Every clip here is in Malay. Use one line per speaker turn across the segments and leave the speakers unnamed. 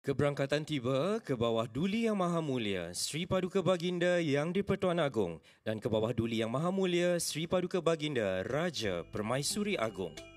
Keberangkatan tiba ke bawah Duli Yang Maha Mulia Sri Paduka Baginda Yang di-Pertuan Agong dan ke bawah Duli Yang Maha Mulia Sri Paduka Baginda Raja Permaisuri Agong.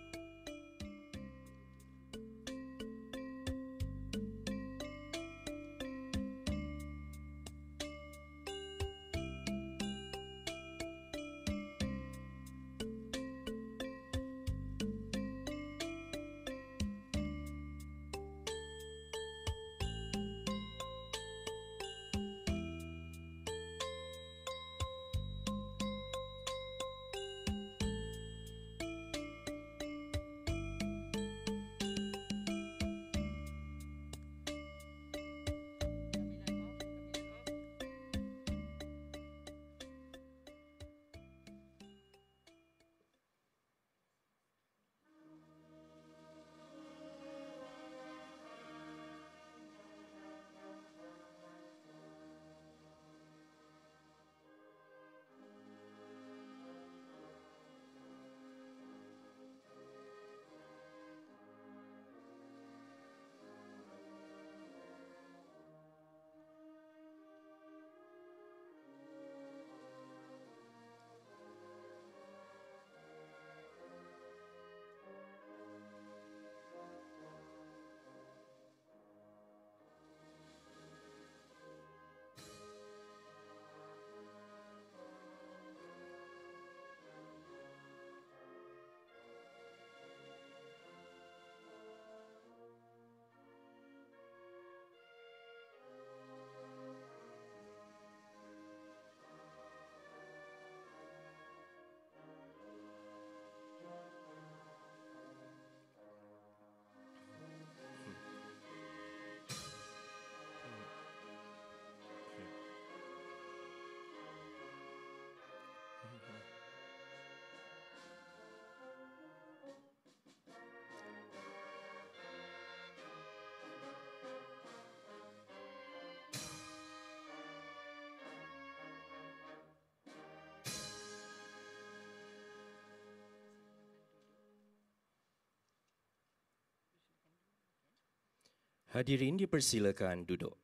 Hadirin dipersilakan duduk.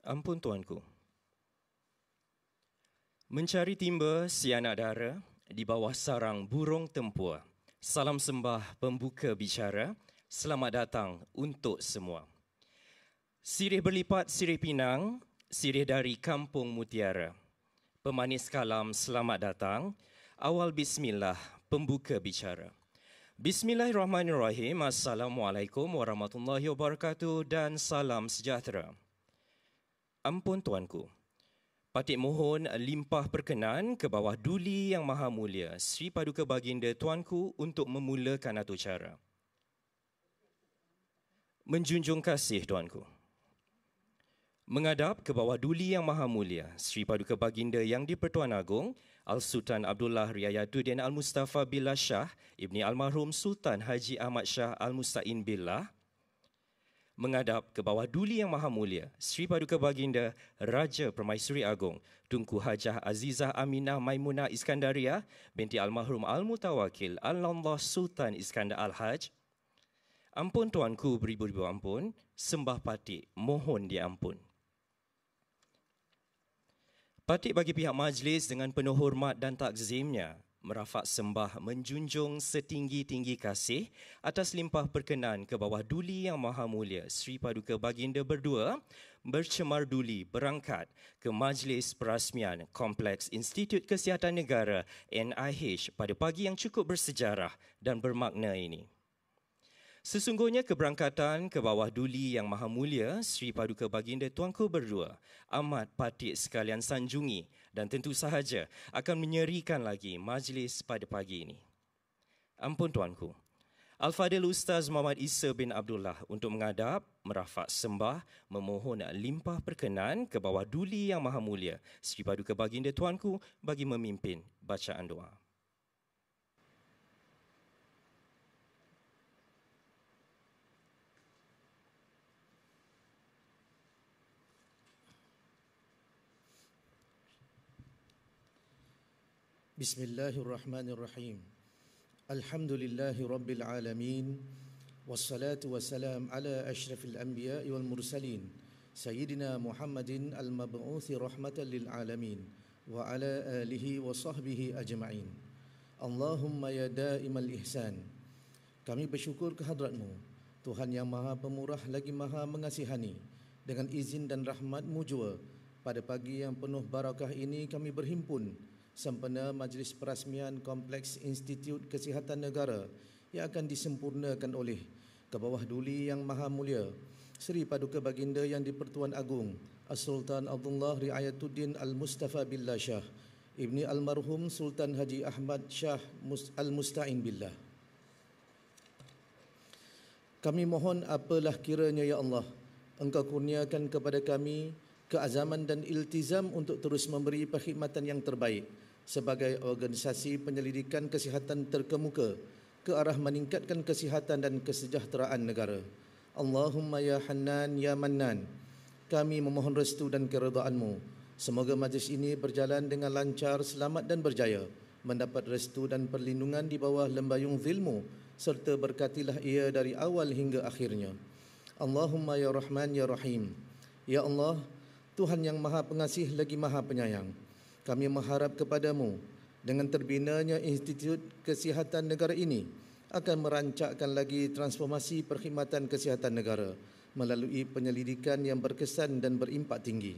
Ampun Tuanku. Mencari timba si anak dara di bawah sarang burung tempua. Salam sembah pembuka bicara. Selamat datang untuk semua. Sirih berlipat sirih pinang, sirih dari kampung mutiara. Pemanis kalam selamat datang. Awal bismillah pembuka bicara. Bismillahirrahmanirrahim. Assalamualaikum warahmatullahi wabarakatuh dan salam sejahtera. Ampun Tuanku. Patik mohon limpah perkenan ke bawah Duli Yang Maha Mulia Sri Paduka Baginda Tuanku untuk memulakan acara. Menjunjung kasih Tuanku. Menghadap ke bawah Duli Yang Maha Mulia Sri Paduka Baginda Yang di-Pertuan Agong Al-Sultan Abdullah Riayatuddin Al-Mustafa Billah Shah Ibni Almarhum Sultan Haji Ahmad Shah Al-Musta'in Billah. Menghadap ke bawah Duli Yang Maha Mulia Sri Paduka Baginda Raja Permaisuri Agong Tunku Hajah Azizah Aminah Maimunah Iskandaria binti Almarhum Al-Mutawakil Al-Lamlah Sultan Iskandar Al-Haj. Ampun Tuanku beribu-ribu ampun, sembah patik mohon diampun. Patik bagi pihak majlis dengan penuh hormat dan takzimnya merafak sembah menjunjung setinggi-tinggi kasih atas limpah perkenan ke bawah Duli Yang Maha Mulia Sri Paduka Baginda berdua bercemar duli berangkat ke Majlis Perasmian Kompleks Institut Kesihatan Negara NIH pada pagi yang cukup bersejarah dan bermakna ini. Sesungguhnya keberangkatan ke bawah Duli Yang Maha Mulia Sri Paduka Baginda Tuanku berdua amat patik sekalian sanjungi dan tentu sahaja akan menyerikan lagi majlis pada pagi ini. Ampun Tuanku. Al-Fadil Ustaz Muhammad Isa bin Abdullah untuk mengadap, merafak sembah, memohon limpah perkenan ke bawah Duli Yang Maha Mulia Sri Paduka Baginda Tuanku bagi memimpin bacaan doa.
Bismillahirrahmanirrahim. Alhamdulillahi Rabbil Alamin. Wassalatu wassalam ala ashrafil anbiya'i wal mursalin Sayyidina Muhammadin al-mab'uthi rahmatan lil alamin wa ala alihi wa sahbihi ajma'in. Allahumma ya da'imal ihsan. Kami bersyukur kehadratmu, Tuhan yang maha pemurah lagi maha mengasihani. Dengan izin dan rahmat-Mu jua, pada pagi yang penuh barakah ini kami berhimpun sempena majlis perasmian Kompleks Institut Kesihatan Negara yang akan disempurnakan oleh ke bawah Duli Yang Maha Mulia Sri Paduka Baginda Yang di-Pertuan Agong As-Sultan Abdullah Riayatuddin Al-Mustafa Billah Shah Ibni Almarhum Sultan Haji Ahmad Shah Al-Musta'in Billah. Kami mohon apalah kiranya ya Allah, Engkau kurniakan kepada kami keazaman dan iltizam untuk terus memberi perkhidmatan yang terbaik sebagai organisasi penyelidikan kesihatan terkemuka ke arah meningkatkan kesihatan dan kesejahteraan negara. Allahumma ya Hannan ya Mannan. Kami memohon restu dan keredaan-Mu. Semoga majlis ini berjalan dengan lancar, selamat dan berjaya, mendapat restu dan perlindungan di bawah lembayung zil-Mu, serta berkatilah ia dari awal hingga akhirnya. Allahumma ya Rahman ya Rahim. Ya Allah, Tuhan yang maha pengasih lagi maha penyayang, kami mengharap kepadamu dengan terbinanya Institut Kesihatan Negara ini akan merancakkan lagi transformasi perkhidmatan kesihatan negara melalui penyelidikan yang berkesan dan berimpak tinggi.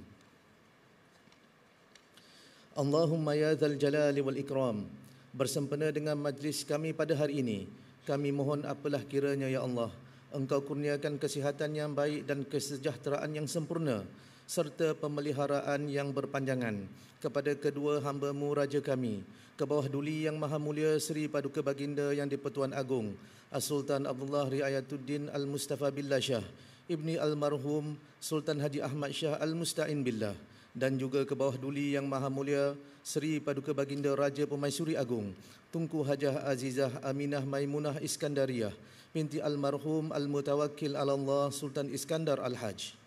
Allahumma ya Dzal Jalali wal Ikram. Bersempena dengan majlis kami pada hari ini, kami mohon apalah kiranya ya Allah, Engkau kurniakan kesihatan yang baik dan kesejahteraan yang sempurna serta pemeliharaan yang berpanjangan kepada kedua hamba-Mu Raja kami, ke bawah Duli Yang Maha Mulia Sri Paduka Baginda Yang di-Pertuan Agong As-Sultan Abdullah Riayatuddin Al-Mustafa Billah Shah Ibni Almarhum Sultan Haji Ahmad Shah Al-Musta'in Billah, dan juga ke bawah Duli Yang Maha Mulia Sri Paduka Baginda Raja Pemaisuri Agong Tunku Hajah Azizah Aminah Maimunah Iskandariyah binti Almarhum Al-Mutawakkil Allah Sultan Iskandar Al-Haj.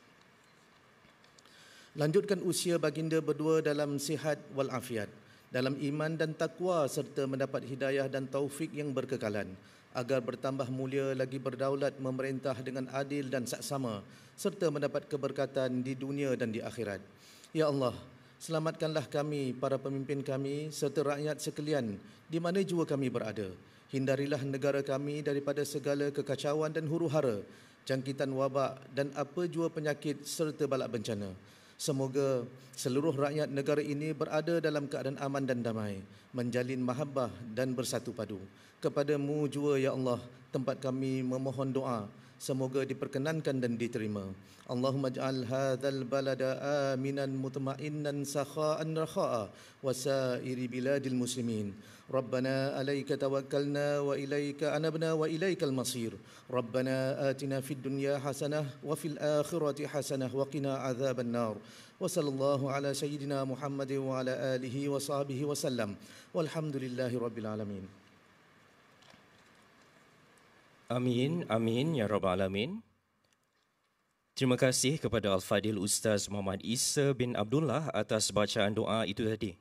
Lanjutkan usia baginda berdua dalam sihat walafiat, dalam iman dan takwa serta mendapat hidayah dan taufik yang berkekalan, agar bertambah mulia lagi berdaulat memerintah dengan adil dan saksama serta mendapat keberkatan di dunia dan di akhirat. Ya Allah, selamatkanlah kami, para pemimpin kami serta rakyat sekalian di mana jua kami berada. Hindarilah negara kami daripada segala kekacauan dan huru-hara, jangkitan wabak dan apa jua penyakit serta balak bencana. Semoga seluruh rakyat negara ini berada dalam keadaan aman dan damai, menjalin mahabbah dan bersatu padu. Kepadamu jua ya Allah tempat kami memohon doa, semoga diperkenankan dan diterima. Allahumma ja'al hadzal balada aminan mutma'innan sakha'an rakha'a wa sa'iri biladil muslimin. Rabbana alaika tawakkalna wa ilaika anabna wa ilaikal masir. Rabbana atina fid dunya hasanah wa fil akhirati hasanah wa qina adzaban nar. Wa sallallahu ala sayyidina Muhammadin wa ala alihi wa sahbihi wa sallam. Walhamdulillahi rabbil alamin.
Amin, amin ya Rabbal Alamin. Terima kasih kepada Al-Fadil Ustaz Muhammad Isa bin Abdullah atas bacaan doa itu tadi.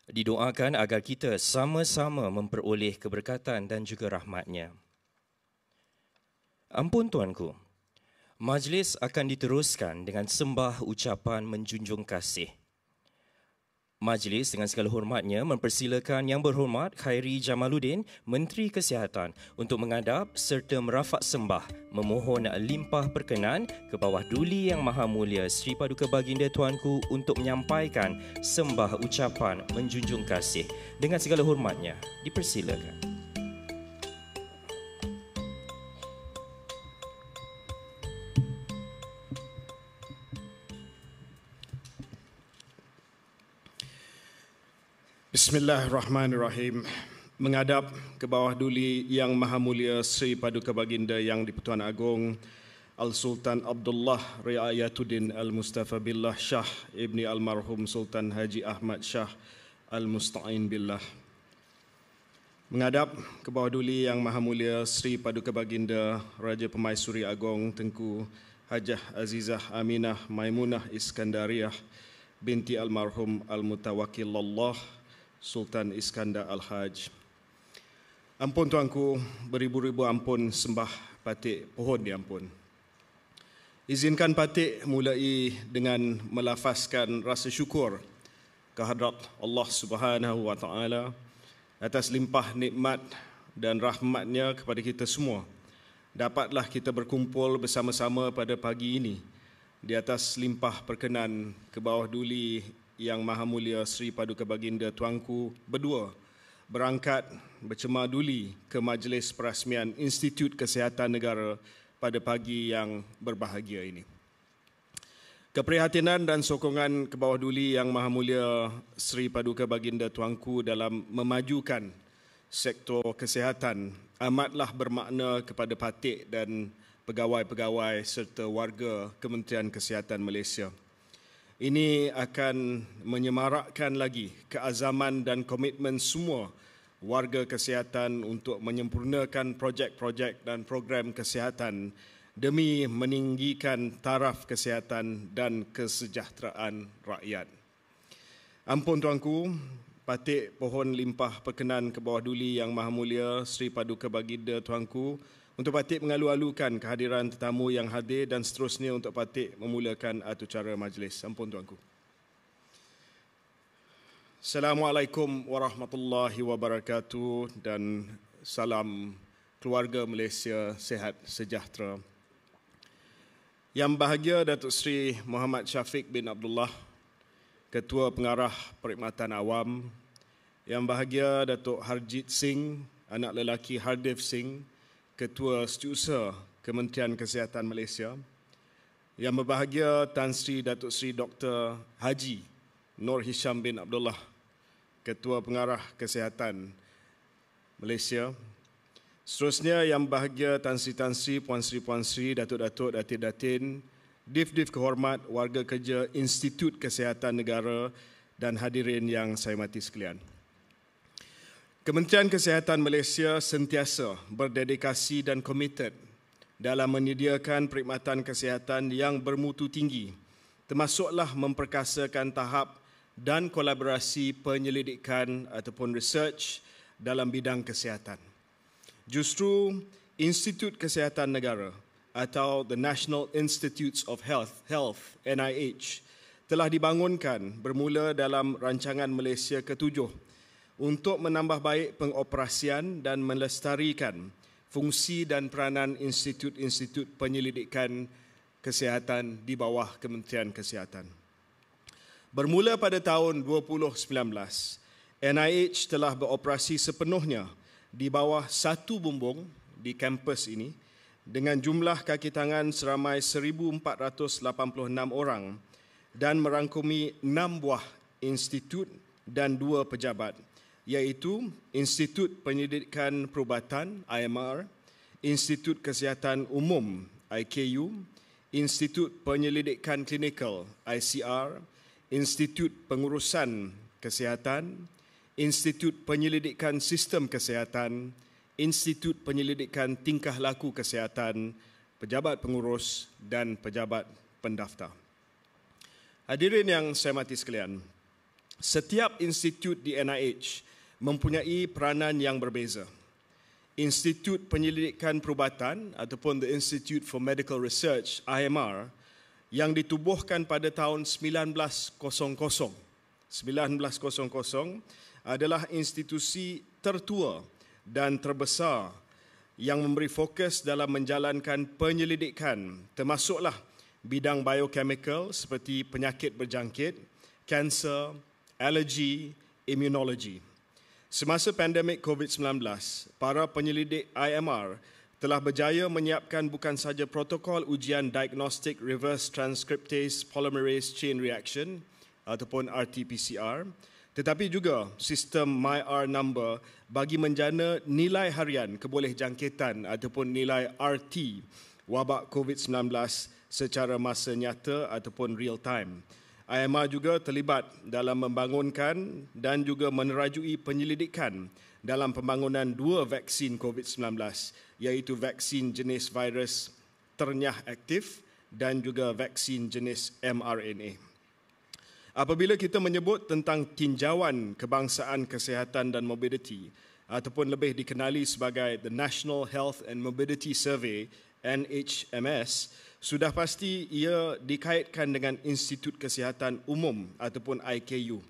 Didoakan agar kita sama-sama memperoleh keberkatan dan juga rahmatnya. Ampun Tuanku, majlis akan diteruskan dengan sembah ucapan menjunjung kasih. Majlis dengan segala hormatnya mempersilakan Yang Berhormat Khairi Jamaluddin, Menteri Kesihatan, untuk mengadap serta merafak sembah memohon limpah perkenan ke bawah Duli Yang Maha Mulia Sri Paduka Baginda Tuanku untuk menyampaikan sembah ucapan menjunjung kasih. Dengan segala hormatnya, dipersilakan.
Bismillahirrahmanirrahim. menghadap ke bawah duli Yang Maha Mulia Sri Paduka Baginda Yang di-Pertuan Agong Al-Sultan Abdullah Riayatuddin Al-Mustafa Billah Shah Ibni Almarhum Sultan Haji Ahmad Shah Al-Musta'in Billah. Menghadap ke bawah duli Yang Maha Mulia Sri Paduka Baginda Raja Pemaisuri Agong Tengku Hajah Azizah Aminah Maimunah Iskandariah binti Almarhum Al-Mutawakkilallah Sultan Iskandar Al-Haj. Ampun tuanku, beribu-ribu ampun sembah patik pohon diampun. Izinkan patik mulai dengan melafazkan rasa syukur kehadrat Allah Subhanahu wa Ta'ala atas limpah nikmat dan rahmatnya kepada kita semua. Dapatlah kita berkumpul bersama-sama pada pagi ini di atas limpah perkenan ke bawah duli Yang Maha Mulia Sri Paduka Baginda Tuanku berdua berangkat bercemar duli ke Majlis Perasmian Institut Kesihatan Negara pada pagi yang berbahagia ini. Keprihatinan dan sokongan ke bawah duli Yang Maha Mulia Sri Paduka Baginda Tuanku dalam memajukan sektor kesihatan amatlah bermakna kepada patik dan pegawai-pegawai serta warga Kementerian Kesihatan Malaysia. Ini akan menyemarakkan lagi keazaman dan komitmen semua warga kesihatan untuk menyempurnakan projek-projek dan program kesihatan demi meninggikan taraf kesihatan dan kesejahteraan rakyat. Ampun tuanku, patik pohon limpah perkenan ke bawah duli Yang Maha Mulia Sri Paduka Baginda Tuanku untuk patik mengalu-alukan kehadiran tetamu yang hadir dan seterusnya untuk patik memulakan acara majlis. Ampun tuanku. Assalamualaikum warahmatullahi wabarakatuh dan salam keluarga Malaysia sihat sejahtera. Yang bahagia Datuk Seri Muhammad Syafiq bin Abdullah, Ketua Pengarah Perkhidmatan Awam. Yang bahagia Datuk Harjit Singh, anak lelaki Hardev Singh, Ketua Setiausaha Kementerian Kesihatan Malaysia. Yang berbahagia Tan Sri Datuk Seri Dr. Haji Nur Hisham bin Abdullah, Ketua Pengarah Kesihatan Malaysia. Seterusnya yang bahagia Tan Sri, Puan Sri, Datuk-Datuk, Datin-Datin, Div kehormat warga kerja Institut Kesihatan Negara dan hadirin yang saya hormati sekalian. Kementerian Kesihatan Malaysia sentiasa berdedikasi dan komited dalam menyediakan perkhidmatan kesihatan yang bermutu tinggi, termasuklah memperkasakan tahap dan kolaborasi penyelidikan ataupun research dalam bidang kesihatan. Justru Institut Kesihatan Negara atau The National Institutes of Health NIH, telah dibangunkan bermula dalam rancangan Malaysia ke-7 untuk menambah baik pengoperasian dan melestarikan fungsi dan peranan institut-institut penyelidikan kesihatan di bawah Kementerian Kesihatan. Bermula pada tahun 2019, NIH telah beroperasi sepenuhnya di bawah satu bumbung di kampus ini dengan jumlah kaki tangan seramai 1,486 orang dan merangkumi 6 buah institut dan 2 pejabat, iaitu Institut Penyelidikan Perubatan IMR, Institut Kesihatan Umum IKU, Institut Penyelidikan Klinikal ICR, Institut Pengurusan Kesihatan, Institut Penyelidikan Sistem Kesihatan, Institut Penyelidikan Tingkah Laku Kesihatan, pejabat pengurus dan pejabat pendaftar. Hadirin yang saya hormati sekalian, setiap institut di NIH mempunyai peranan yang berbeza. Institut Penyelidikan Perubatan ataupun The Institute for Medical Research, IMR, yang ditubuhkan pada tahun 1900 adalah institusi tertua dan terbesar yang memberi fokus dalam menjalankan penyelidikan, termasuklah bidang biochemical seperti penyakit berjangkit, kanser, alergi, imunologi. Semasa pandemik COVID-19, para penyelidik IMR telah berjaya menyiapkan bukan sahaja protokol ujian diagnostik reverse transcriptase polymerase chain reaction ataupun RT-PCR, Tetapi juga sistem MyR number bagi menjana nilai harian kebolehjangkitan ataupun nilai RT wabak COVID-19 secara masa nyata ataupun real time. IMR juga terlibat dalam membangunkan dan juga menerajui penyelidikan dalam pembangunan 2 vaksin COVID-19, iaitu vaksin jenis virus ternyah aktif dan juga vaksin jenis mRNA. Apabila kita menyebut tentang tinjauan kebangsaan kesihatan dan mobility ataupun lebih dikenali sebagai the National Health and Mobility Survey, NHMS, sudah pasti ia dikaitkan dengan Institut Kesihatan Umum ataupun IKU.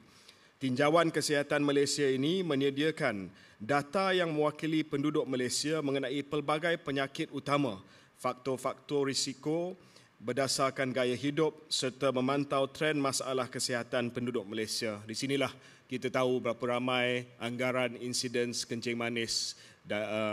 Tinjauan Kesihatan Malaysia ini menyediakan data yang mewakili penduduk Malaysia mengenai pelbagai penyakit utama, faktor-faktor risiko berdasarkan gaya hidup serta memantau trend masalah kesihatan penduduk Malaysia. Di sinilah kita tahu berapa ramai anggaran insiden kencing manis,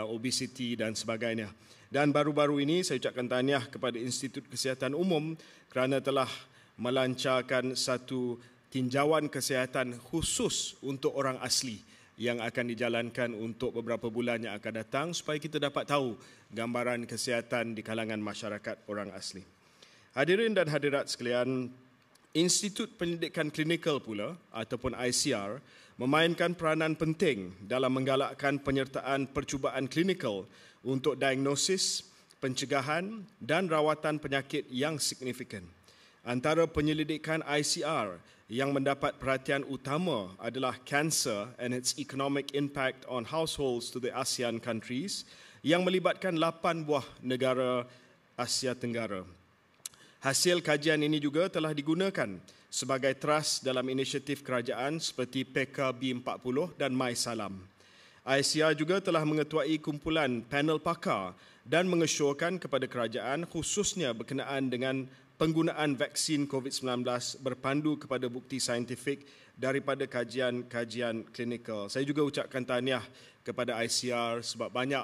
obesiti dan sebagainya. Dan baru-baru ini saya ucapkan tahniah kepada Institut Kesihatan Umum kerana telah melancarkan satu tinjauan kesihatan khusus untuk orang asli yang akan dijalankan untuk beberapa bulan yang akan datang supaya kita dapat tahu gambaran kesihatan di kalangan masyarakat orang asli. Hadirin dan hadirat sekalian, Institut Penyelidikan Klinikal pula ataupun ICR memainkan peranan penting dalam menggalakkan penyertaan percubaan klinikal untuk diagnosis, pencegahan dan rawatan penyakit yang signifikan. Antara penyelidikan ICR yang mendapat perhatian utama adalah cancer and its economic impact on households to the ASEAN countries yang melibatkan 8 buah negara Asia Tenggara. Hasil kajian ini juga telah digunakan sebagai trust dalam inisiatif kerajaan seperti PKB40 dan MySalam. ICR juga telah mengetuai kumpulan panel pakar dan mengesyorkan kepada kerajaan khususnya berkenaan dengan penggunaan vaksin COVID-19 berpandu kepada bukti saintifik daripada kajian-kajian klinikal. Saya juga ucapkan tahniah kepada ICR sebab banyak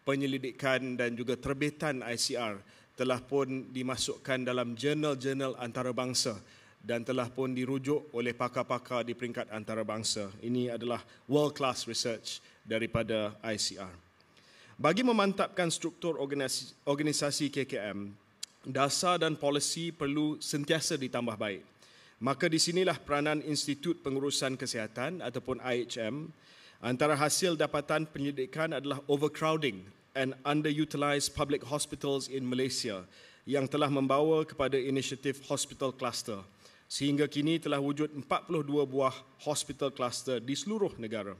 penyelidikan dan juga terbitan ICR telah pun dimasukkan dalam jurnal-jurnal antarabangsa dan telah pun dirujuk oleh pakar-pakar di peringkat antarabangsa. Ini adalah world class research daripada ICR. Bagi memantapkan struktur organisasi KKM, dasar dan polisi perlu sentiasa ditambah baik. Maka di sinilah peranan Institut Pengurusan Kesihatan ataupun IHM. Antara hasil dapatan penyelidikan adalah overcrowding and underutilized public hospitals in Malaysia yang telah membawa kepada inisiatif hospital cluster. Sehingga kini telah wujud 42 buah hospital cluster di seluruh negara.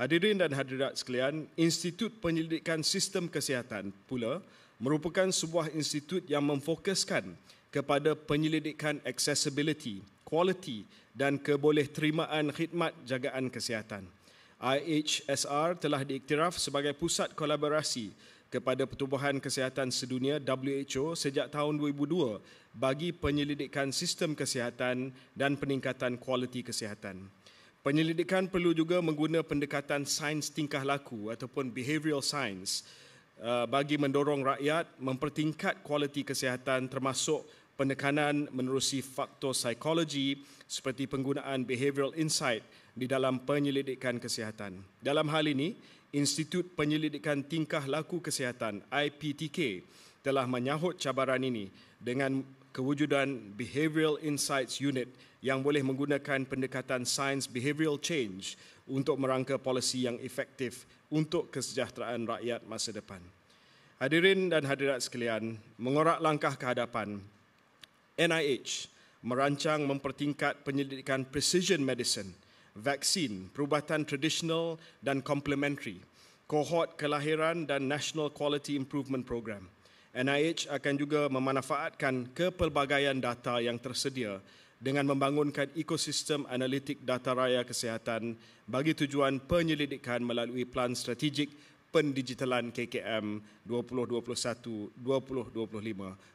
Hadirin dan hadirat sekalian, Institut Penyelidikan Sistem Kesihatan pula merupakan sebuah institut yang memfokuskan kepada penyelidikan accessibility, quality dan kebolehterimaan khidmat jagaan kesihatan. IHSR telah diiktiraf sebagai pusat kolaborasi kepada Pertubuhan Kesihatan Sedunia WHO sejak tahun 2002 bagi penyelidikan sistem kesihatan dan peningkatan kualiti kesihatan. Penyelidikan perlu juga menggunakan pendekatan sains tingkah laku ataupun behavioral science bagi mendorong rakyat mempertingkat kualiti kesihatan termasuk penekanan menerusi faktor psikologi seperti penggunaan behavioral insight di dalam penyelidikan kesihatan. Dalam hal ini, Institut Penyelidikan Tingkah Laku Kesihatan IPTK telah menyahut cabaran ini dengan kewujudan Behavioral Insights Unit yang boleh menggunakan pendekatan sains behavioral change untuk merangka polisi yang efektif untuk kesejahteraan rakyat masa depan. Hadirin dan hadirat sekalian, mengorak langkah ke hadapan, NIH merancang mempertingkat penyelidikan precision medicine, vaksin, perubatan tradisional dan komplementari, kohort kelahiran dan National Quality Improvement Program. NIH akan juga memanfaatkan kepelbagaian data yang tersedia dengan membangunkan ekosistem analitik data raya kesihatan bagi tujuan penyelidikan melalui Plan Strategik Pendigitalan KKM 2021-2025.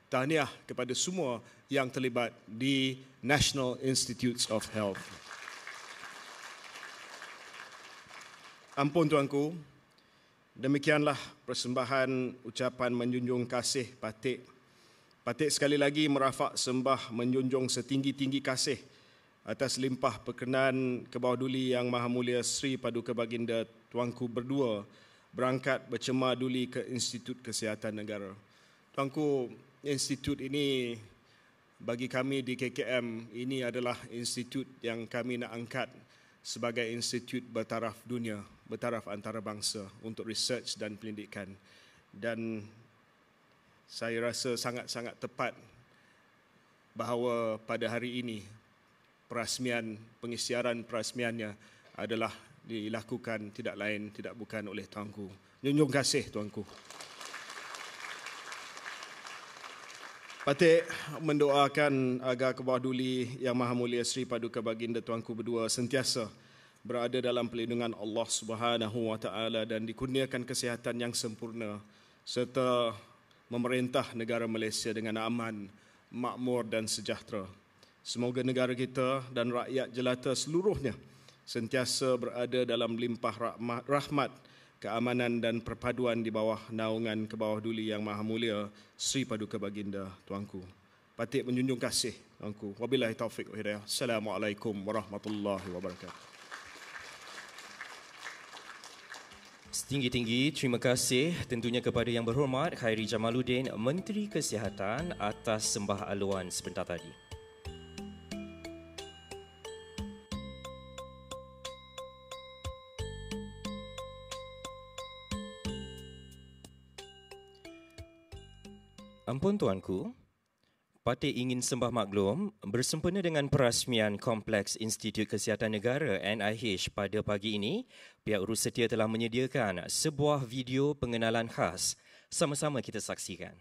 Tahniah kepada semua yang terlibat di National Institutes of Health. Ampun tuanku, demikianlah persembahan ucapan menjunjung kasih Patik. Patik sekali lagi merafak sembah menjunjung setinggi-tinggi kasih atas limpah perkenan ke bawah duli Yang Maha Mulia Sri Paduka Baginda Tuanku berdua berangkat bercemar duli ke Institut Kesihatan Negara. Tuanku, institut ini bagi kami di KKM ini adalah institut yang kami nak angkat sebagai institut bertaraf dunia, bertaraf antarabangsa untuk research dan pendidikan. Dan saya rasa sangat-sangat tepat bahawa pada hari ini pengisiaran perasmiannya adalah dilakukan tidak lain tidak bukan oleh tuanku. Junjung kasih tuanku. Patik mendoakan agar ke bawah duli Yang Maha Mulia Sri Paduka Baginda Tuanku berdua sentiasa berada dalam perlindungan Allah Subhanahu Wa Taala dan dikurniakan kesihatan yang sempurna serta memerintah negara Malaysia dengan aman, makmur dan sejahtera. Semoga negara kita dan rakyat jelata seluruhnya sentiasa berada dalam limpah rahmat, keamanan dan perpaduan di bawah naungan ke bawah duli Yang Maha Mulia Sri Paduka Baginda Tuanku. Patik menjunjung kasih tuanku. Wabillahi taufiq wa hidayah. Assalamualaikum warahmatullahi wabarakatuh.
Setinggi-tinggi terima kasih tentunya kepada Yang Berhormat Khairi Jamaluddin, Menteri Kesihatan atas sembah aluan sebentar tadi. Ampun tuanku, Patik ingin sembah maklum bersempena dengan perasmian Kompleks Institut Kesihatan Negara NIH pada pagi ini, pihak urus setia telah menyediakan sebuah video pengenalan khas. Sama-sama kita saksikan.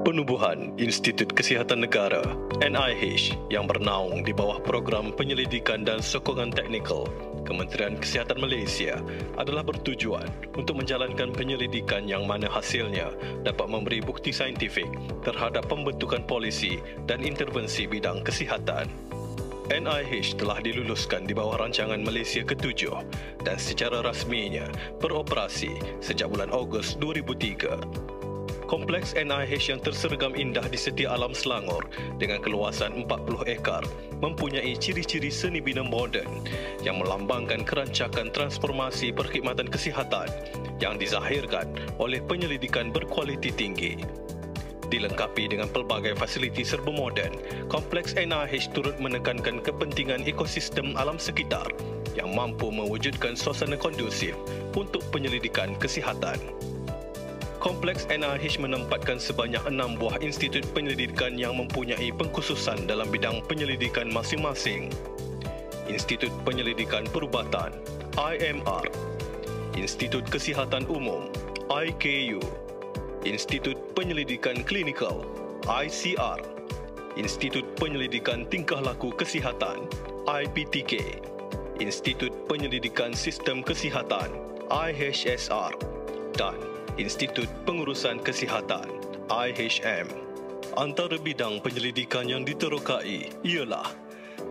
Penubuhan Institut Kesihatan Negara NIH yang bernaung di bawah Program Penyelidikan dan Sokongan Teknikal Kementerian Kesihatan Malaysia adalah bertujuan untuk menjalankan penyelidikan yang mana hasilnya dapat memberi bukti saintifik terhadap pembentukan polisi dan intervensi bidang kesihatan. NIH telah diluluskan di bawah rancangan Malaysia ke-7 dan secara rasminya beroperasi sejak bulan Ogos 2003. Kompleks NIH yang tersergam indah di setia alam Selangor dengan keluasan 40 ekar mempunyai ciri-ciri seni bina moden yang melambangkan kerancakan transformasi perkhidmatan kesihatan yang dizahirkan oleh penyelidikan berkualiti tinggi. Dilengkapi dengan pelbagai fasiliti serba moden, Kompleks NIH turut menekankan kepentingan ekosistem alam sekitar yang mampu mewujudkan suasana kondusif untuk penyelidikan kesihatan. Kompleks NIH menempatkan sebanyak 6 buah institut penyelidikan yang mempunyai pengkhususan dalam bidang penyelidikan masing-masing. Institut Penyelidikan Perubatan IMR, Institut Kesihatan Umum IKU, Institut Penyelidikan Klinikal ICR, Institut Penyelidikan Tingkah Laku Kesihatan IPTK, Institut Penyelidikan Sistem Kesihatan IHSR dan Institut Pengurusan Kesihatan IHM. Antara bidang penyelidikan yang diterokai ialah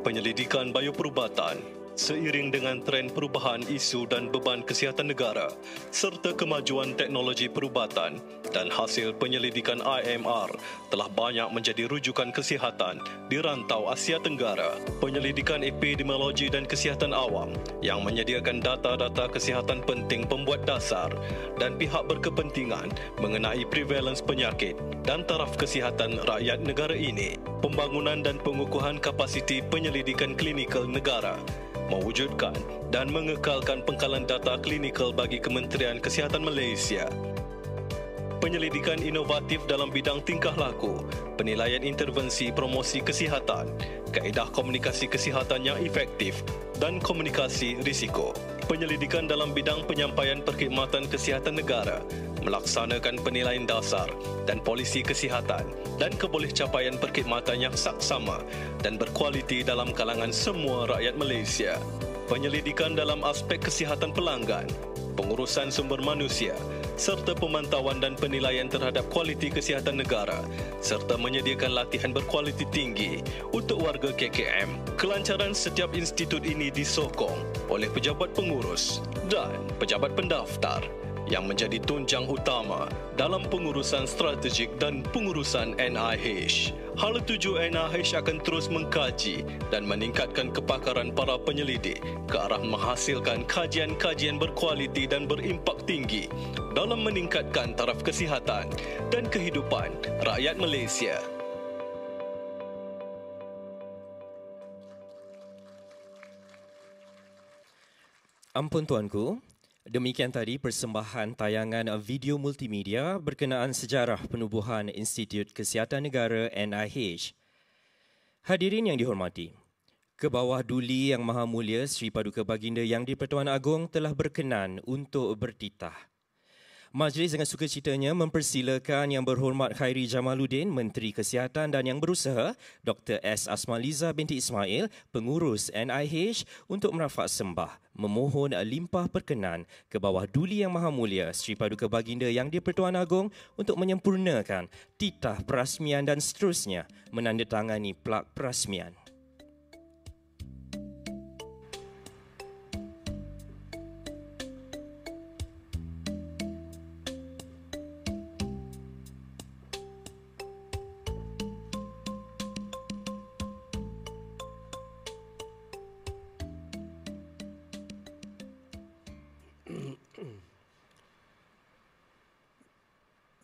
penyelidikan bioperubatan seiring dengan tren perubahan isu dan beban kesihatan negara serta kemajuan teknologi perubatan dan hasil penyelidikan IMR telah banyak menjadi rujukan kesihatan di rantau Asia Tenggara. Penyelidikan epidemiologi dan kesihatan awam yang menyediakan data-data kesihatan penting pembuat dasar dan pihak berkepentingan mengenai prevalence penyakit dan taraf kesihatan rakyat negara ini. Pembangunan dan pengukuhan kapasiti penyelidikan klinikal negara mewujudkan dan mengekalkan pengkalan data klinikal bagi Kementerian Kesihatan Malaysia. Penyelidikan inovatif dalam bidang tingkah laku, penilaian intervensi promosi kesihatan, kaedah komunikasi kesihatan yang efektif dan komunikasi risiko. Penyelidikan dalam bidang penyampaian perkhidmatan kesihatan negara, melaksanakan penilaian dasar dan polisi kesihatan dan kebolehcapaian perkhidmatan yang saksama dan berkualiti dalam kalangan semua rakyat Malaysia. Penyelidikan dalam aspek kesihatan pelanggan, pengurusan sumber manusia serta pemantauan dan penilaian terhadap kualiti kesihatan negara serta menyediakan latihan berkualiti tinggi untuk warga KKM. Kelancaran setiap institut ini disokong oleh pejabat pengurus dan pejabat pendaftar yang menjadi tunjang utama dalam pengurusan strategik dan pengurusan NIH. Hala tuju NIH akan terus mengkaji dan meningkatkan kepakaran para penyelidik ke arah menghasilkan kajian-kajian berkualiti dan berimpak tinggi dalam meningkatkan taraf kesihatan dan kehidupan rakyat Malaysia.
Ampun tuanku, demikian tadi persembahan tayangan video multimedia berkenaan sejarah penubuhan Institut Kesihatan Negara NIH. Hadirin yang dihormati, ke bawah duli Yang Maha Mulia Sri Paduka Baginda Yang di-Pertuan Agong telah berkenan untuk bertitah. Majlis dengan sukacitanya mempersilakan Yang Berhormat Khairi Jamaluddin, Menteri Kesihatan dan Yang Berusaha, Dr. S. Asmaliza binti Ismail, Pengurus NIH untuk merafak sembah, memohon limpah perkenan ke bawah duli Yang Maha Mulia Sri Paduka Baginda Yang di-Pertuan Agong untuk menyempurnakan titah perasmian dan seterusnya menandatangani plak perasmian.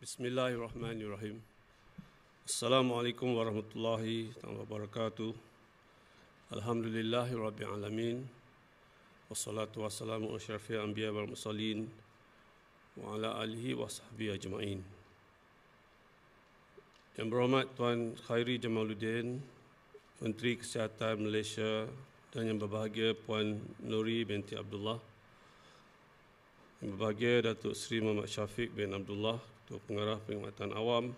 Bismillahirrahmanirrahim. Assalamualaikum warahmatullahi wabarakatuh. Alhamdulillahi rabbil alamin. Wassalatu wassalamu ala asyrafil anbiya wal mursalin wa ala alihi wa sahbihi ajma'in. Yang berhormat Tuan Khairi Jamaluddin, Menteri Kesihatan Malaysia, dan yang berbahagia Puan Nuri binti Abdullah, yang berbahagia Datuk Seri Muhammad Syafiq bin Abdullah, Ketua Pengarah Perkhidmatan Awam,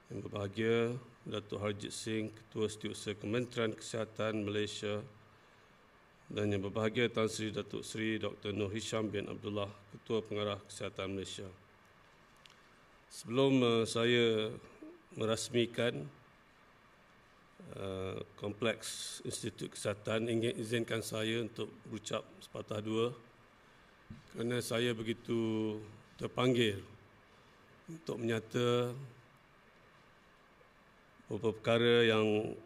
yang berbahagia Datuk Harjit Singh, Ketua Setiausaha Kementerian Kesihatan Malaysia, dan yang berbahagia Tan Sri Datuk Seri Dr. Nur Hisham bin Abdullah, Ketua Pengarah Kesihatan Malaysia. Sebelum saya merasmikan Kompleks Institut Kesihatan, izinkan saya untuk berucap sepatah dua kerana saya begitu terpanggil untuk menyata beberapa perkara yang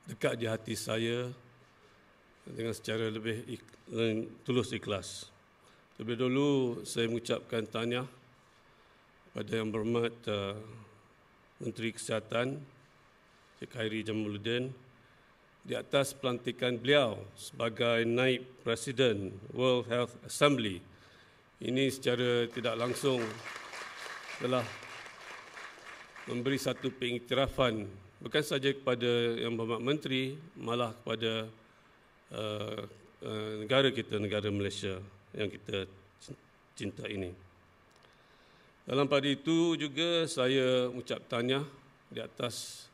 dekat di hati saya dengan secara lebih tulus ikhlas. Terlebih dulu saya mengucapkan tahniah kepada Yang Berhormat Menteri Kesihatan Cik Khairi Jamaluddin di atas pelantikan beliau sebagai Naib Presiden World Health Assembly. Ini secara tidak langsung telah memberi satu pengiktirafan bukan sahaja kepada Yang Berhormat Menteri, malah kepada negara kita, negara Malaysia yang kita cinta ini. Dalam pada itu juga saya mengucap tahniah di atas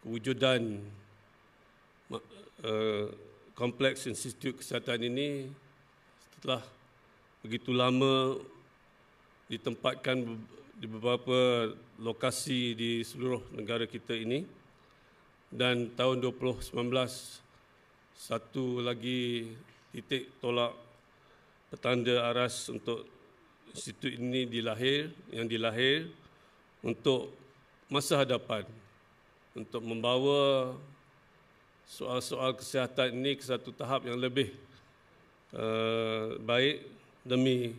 kewujudan Kompleks Institut Kesihatan ini setelah begitu lama ditempatkan di beberapa lokasi di seluruh negara kita ini, dan tahun 2019 satu lagi titik tolak petanda aras untuk institut ini yang dilahir untuk masa hadapan, untuk membawa soal-soal kesihatan ini ke satu tahap yang lebih baik demi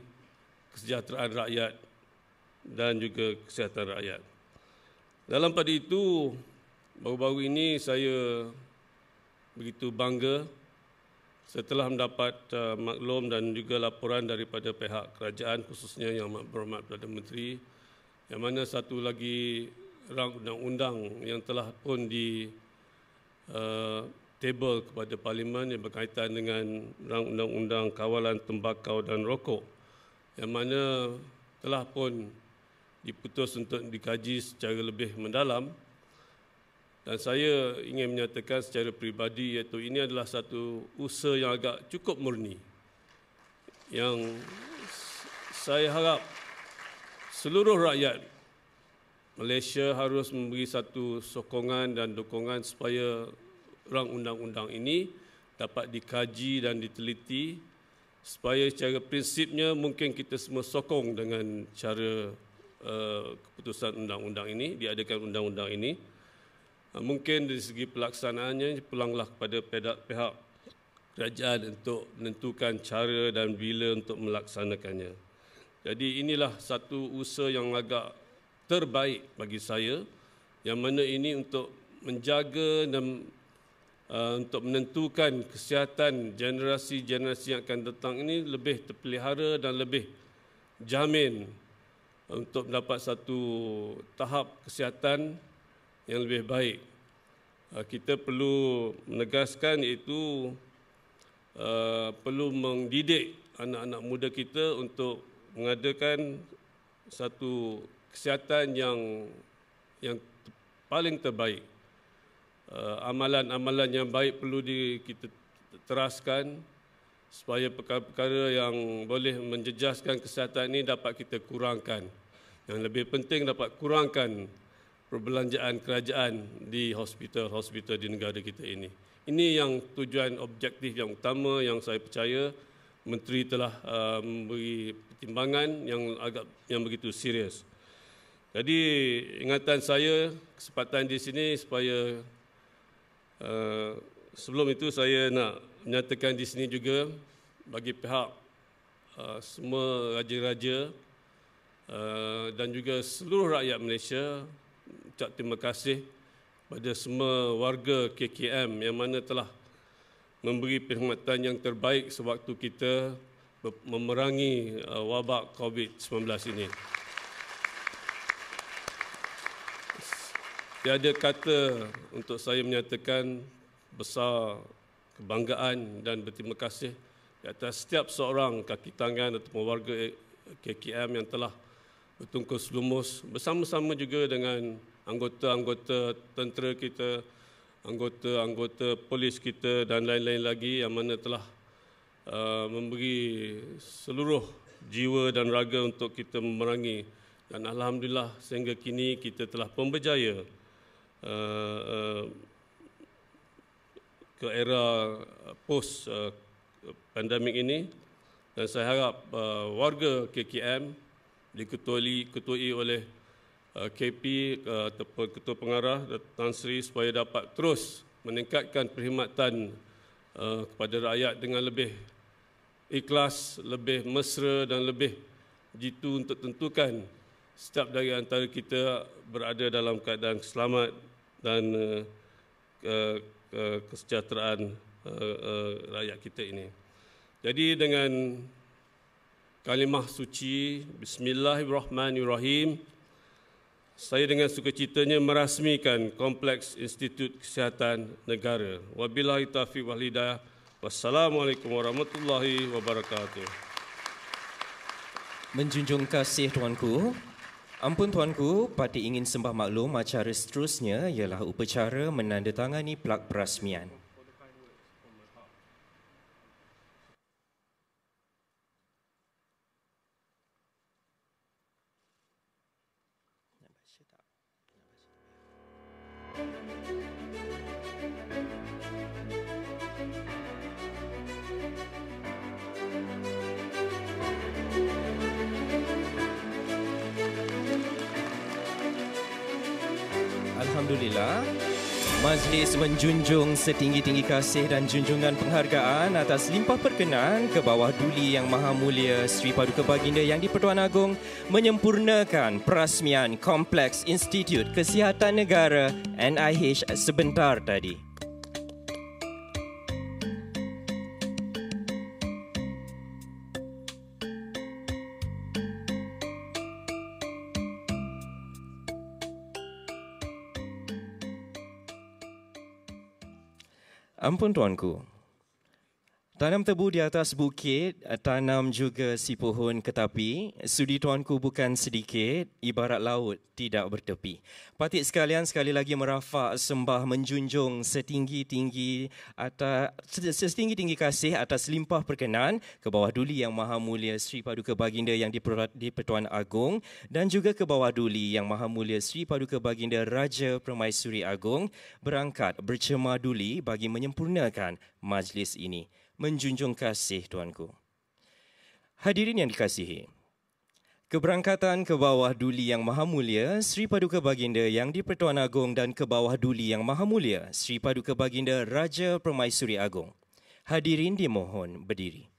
kesejahteraan rakyat dan juga kesihatan rakyat. Dalam pada itu, baru-baru ini saya begitu bangga setelah mendapat maklum dan juga laporan daripada pihak kerajaan, khususnya Yang Berhormat Perdana Menteri, yang mana satu lagi rang undang-undang yang telah pun di table kepada Parlimen yang berkaitan dengan rang undang-undang kawalan tembakau dan rokok, yang mana telah pun diputus untuk dikaji secara lebih mendalam. Dan saya ingin menyatakan secara peribadi iaitu ini adalah satu usaha yang agak cukup murni, yang saya harap seluruh rakyat Malaysia harus memberi satu sokongan dan dukungan supaya rang undang-undang ini dapat dikaji dan diteliti supaya secara prinsipnya mungkin kita semua sokong dengan cara keputusan undang-undang ini, diadakan undang-undang ini. Mungkin dari segi pelaksanaannya pulanglah kepada pihak kerajaan untuk menentukan cara dan bila untuk melaksanakannya. Jadi inilah satu usaha yang agak terbaik bagi saya, yang mana ini untuk menjaga dan untuk menentukan kesihatan generasi-generasi yang akan datang ini lebih terpelihara dan lebih jamin untuk mendapat satu tahap kesihatan yang lebih baik. Kita perlu menegaskan iaitu perlu mendidik anak-anak muda kita untuk mengadakan satu kesihatan yang paling terbaik. Amalan-amalan yang baik perlu kita teraskan supaya perkara-perkara yang boleh menjejaskan kesihatan ini dapat kita kurangkan. Yang lebih penting dapat kurangkan perbelanjaan kerajaan di hospital-hospital di negara kita ini. Ini yang tujuan objektif yang utama yang saya percaya Menteri telah memberi pertimbangan yang begitu serius. Jadi ingatan saya, kesempatan di sini supaya sebelum itu saya nak menyatakan di sini juga bagi pihak semua raja-raja dan juga seluruh rakyat Malaysia ucap terima kasih pada semua warga KKM yang mana telah memberi perkhidmatan yang terbaik sewaktu kita memerangi wabak COVID-19 ini. Tiada kata untuk saya menyatakan besar kebanggaan dan berterima kasih di atas setiap seorang kaki tangan atau warga KKM yang telah bertungkus lumus bersama-sama juga dengan anggota-anggota tentera kita, anggota-anggota polis kita dan lain-lain lagi yang mana telah memberi seluruh jiwa dan raga untuk kita memerangi. Dan alhamdulillah sehingga kini kita telah pun berjaya ke era post pandemik ini, dan saya harap warga KKM diketuai oleh KP ataupun Ketua Pengarah Tan Sri supaya dapat terus meningkatkan perkhidmatan kepada rakyat dengan lebih ikhlas, lebih mesra dan lebih jitu untuk tentukan setiap dari antara kita berada dalam keadaan selamat dan kesejahteraan rakyat kita ini. Jadi dengan kalimah suci Bismillahirrahmanirrahim, saya dengan sukacitanya merasmikan Kompleks Institut Kesihatan Negara. Wabillahi taufiq wal hidayah. Wassalamualaikum warahmatullahi wabarakatuh.
Menjunjung kasih Tuanku, ampun Tuanku, parti ingin sembah maklum acara seterusnya ialah upacara menandatangani plak perasmian. Alhamdulillah, majlis menjunjung setinggi-tinggi kasih dan junjungan penghargaan atas limpah perkenan ke bawah Duli Yang Maha Mulia Sri Paduka Baginda Yang di-Pertuan Agong menyempurnakan perasmian Kompleks Institut Kesihatan Negara NIH sebentar tadi. Ampun Tuanku, Tanam tebu di atas bukit, tanam juga si pohon ke tepi. Sudi tuanku bukan sedikit, ibarat laut tidak bertepi. Patik sekalian, sekali lagi merafak sembah menjunjung setinggi-tinggi kasih atas limpah perkenan ke bawah duli Yang Maha Mulia Sri Paduka Baginda Yang di-Pertuan Agong dan juga ke bawah duli Yang Maha Mulia Sri Paduka Baginda Raja Permaisuri Agong berangkat bercema duli bagi menyempurnakan majlis ini. Menjunjung kasih tuanku. Hadirin yang dikasihi, keberangkatan ke bawah duli Yang Maha Mulia Sri Paduka Baginda Yang di-Pertuan Agong dan ke bawah duli Yang Maha Mulia Sri Paduka Baginda Raja Permaisuri Agong. Hadirin dimohon berdiri.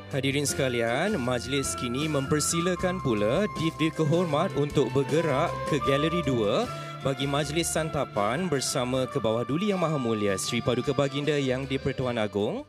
Hadirin sekalian, majlis kini mempersilakan pula Div-Div Kehormat untuk bergerak ke Galeri 2 bagi majlis santapan bersama ke bawah duli Yang Maha Mulia Sri Paduka Baginda Yang di-Pertuan Agong.